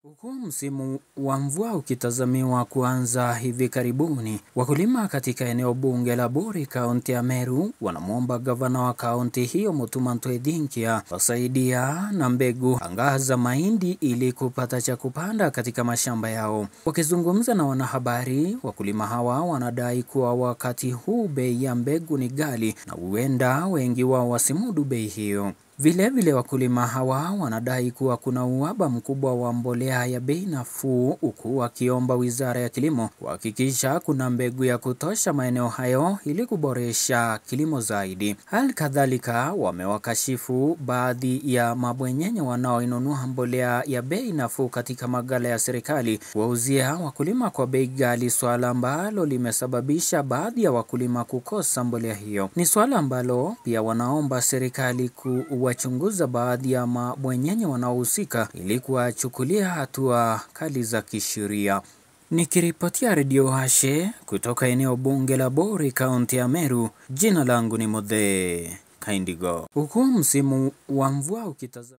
Huku msimu wa mvua ukitazamiwa kuanza hivi karibuni, wakulima katika eneo bunge la Buri, kaunti ya Meru, wanamwomba gavana wa kaunti hiyo Mutuma Ntwedinkia wasaidia na mbegu anga za mahindi ili kupata cha kupanda katika mashamba yao. Wakizungumza na wanahabari, wakulima hawa wanadai kuwa wakati huu bei ya mbegu ni ghali na huenda wengi wao wasimudu bei hiyo. Vile wakulima hawa wanadai kuwa kuna uhaba mkubwa wa mbolea ya bei nafuu, huku wakiomba Wizara ya Kilimo kuhakikisha kuna mbegu ya kutosha maeneo hayo ili kuboresha kilimo zaidi. Hali kadhalika wamewakashifu baadhi ya mabwenyenye wanaoinunua mbolea ya bei nafuu katika maghala ya serikali wauzia wakulima kwa bei ghali, swala ambalo limesababisha baadhi ya wakulima kukosa mbolea hiyo. Ni swala ambalo pia wanaomba serikali wachunguza baadhi ya mabwenyenye wanaohusika ili kuwachukulia hatua kali za kisheria. Nikiripotia Radio Hashe kutoka eneo bunge la Buri, kaunti ya Meru, jina langu ni Mothe Kaindigo. Huku msimu wa mvua ukitazama